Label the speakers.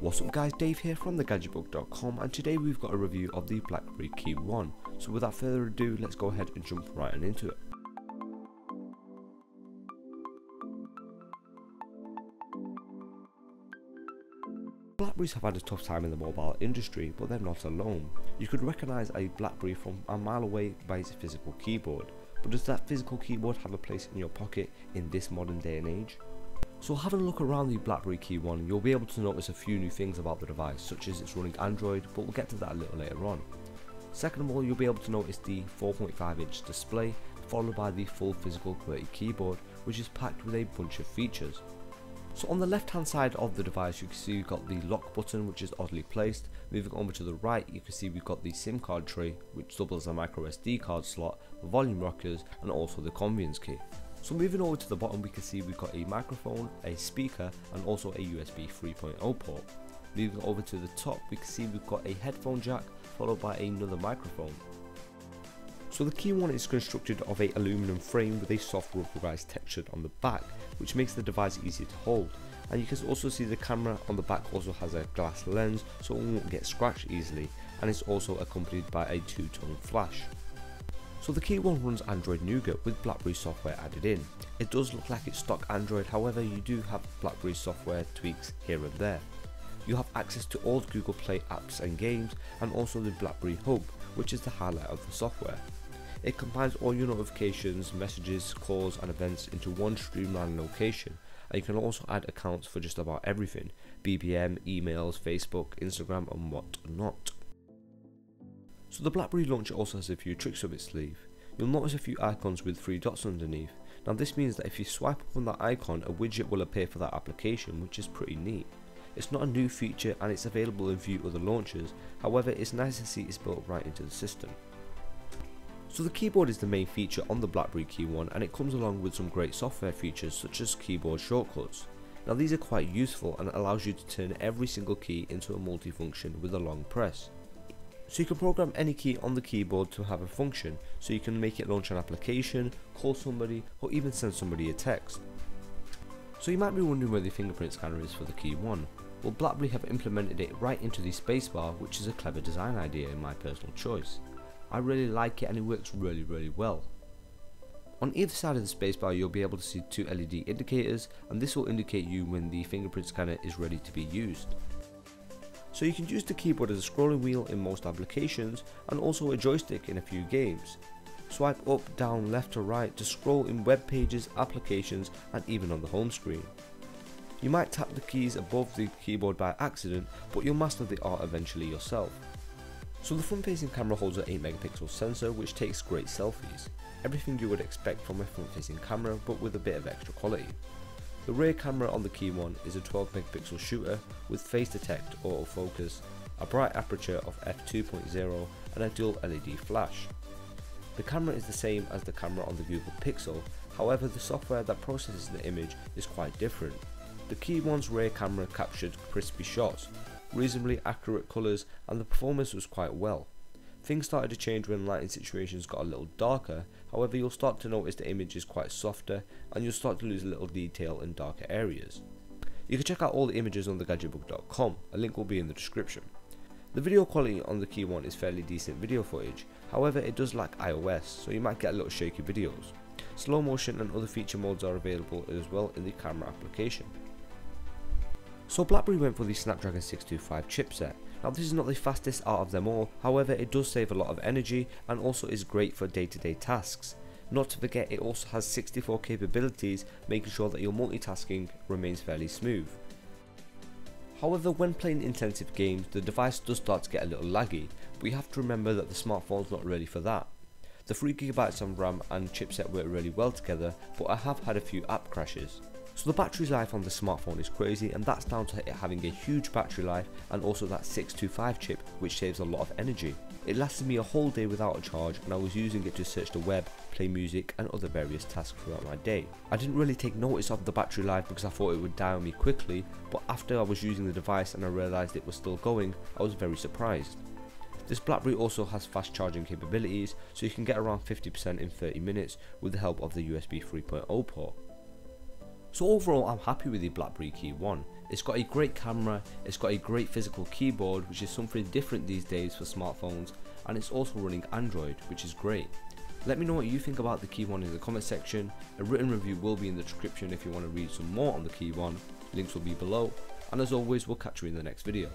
Speaker 1: What's up guys, Dave here from thegadgetbook.com, and today we've got a review of the Blackberry KEYone. So without further ado, let's go ahead and jump right on into it. Blackberries have had a tough time in the mobile industry, but they're not alone. You could recognise a Blackberry from a mile away by its physical keyboard, but does that physical keyboard have a place in your pocket in this modern day and age? So having a look around the Blackberry KEYone, you'll be able to notice a few new things about the device, such as it's running Android, but we'll get to that a little later on. Second of all, you'll be able to notice the 4.5-inch display, followed by the full physical QWERTY keyboard, which is packed with a bunch of features. So on the left hand side of the device, you can see we've got the lock button, which is oddly placed. Moving over to the right, you can see we've got the SIM card tray, which doubles as a micro SD card slot, the volume rockers, and also the convenience key. So moving over to the bottom, we can see we've got a microphone, a speaker, and also a USB 3.0 port. Moving over to the top, we can see we've got a headphone jack, followed by another microphone. So the KEYone is constructed of a aluminum frame with a soft rubberized texture on the back, which makes the device easy to hold. And you can also see the camera on the back also has a glass lens, so it won't get scratched easily, and it's also accompanied by a two-tone flash. So the KEYone runs Android Nougat with Blackberry software added in. It does look like it's stock Android, however you do have Blackberry software tweaks here and there. You have access to all Google Play apps and games, and also the Blackberry Hub, which is the highlight of the software. It combines all your notifications, messages, calls and events into one streamlined location, and you can also add accounts for just about everything: BBM, emails, Facebook, Instagram and whatnot. So the Blackberry launcher also has a few tricks up its sleeve. You'll notice a few icons with 3 dots underneath. Now this means that if you swipe up on that icon, a widget will appear for that application, which is pretty neat. It's not a new feature and it's available in few other launchers, however it's nice to see it's built right into the system. So the keyboard is the main feature on the Blackberry KEYone, and it comes along with some great software features such as keyboard shortcuts. Now these are quite useful and it allows you to turn every single key into a multi-function with a long press. So you can program any key on the keyboard to have a function, so you can make it launch an application, call somebody, or even send somebody a text. So you might be wondering where the fingerprint scanner is for the KEYone. Well, Blackberry have implemented it right into the spacebar, which is a clever design idea in my personal choice. I really like it and it works really well. On either side of the spacebar you'll be able to see 2 LED indicators, and this will indicate you when the fingerprint scanner is ready to be used. So you can use the keyboard as a scrolling wheel in most applications, and also a joystick in a few games. Swipe up, down, left or right to scroll in web pages, applications and even on the home screen. You might tap the keys above the keyboard by accident, but you'll master the art eventually yourself. So the front facing camera holds an 8-megapixel sensor which takes great selfies. Everything you would expect from a front facing camera, but with a bit of extra quality. The rear camera on the KEYone is a 12-megapixel shooter with face detect, autofocus, a bright aperture of f2.0 and a dual LED flash. The camera is the same as the camera on the Google Pixel, however the software that processes the image is quite different. The KEYone's rear camera captured crispy shots, reasonably accurate colours, and the performance was quite well. Things started to change when lighting situations got a little darker, however you'll start to notice the image is quite softer and you'll start to lose a little detail in darker areas. You can check out all the images on thegadgetbook.com, a link will be in the description. The video quality on the KEYone is fairly decent video footage, however it does lack iOS, so you might get a little shaky videos. Slow motion and other feature modes are available as well in the camera application. So Blackberry went for the Snapdragon 625 chipset. Now this is not the fastest out of them all, however it does save a lot of energy and also is great for day-to-day tasks. Not to forget, it also has 64 capabilities, making sure that your multitasking remains fairly smooth. However, when playing intensive games, the device does start to get a little laggy, but you have to remember that the smartphone's not ready for that. The 3GB of RAM and chipset work really well together, but I have had a few app crashes. So the battery life on the smartphone is crazy, and that's down to it having a huge battery life and also that 625 chip, which saves a lot of energy. It lasted me a whole day without a charge, and I was using it to search the web, play music and other various tasks throughout my day. I didn't really take notice of the battery life because I thought it would die on me quickly, but after I was using the device and I realised it was still going, I was very surprised. This Blackberry also has fast charging capabilities, so you can get around 50% in 30 minutes with the help of the USB 3.0 port. So overall I'm happy with the Blackberry KEYone. It's got a great camera, it's got a great physical keyboard, which is something different these days for smartphones, and it's also running Android, which is great. Let me know what you think about the KEYone in the comment section. A written review will be in the description if you want to read some more on the KEYone. Links will be below, and as always, we'll catch you in the next video.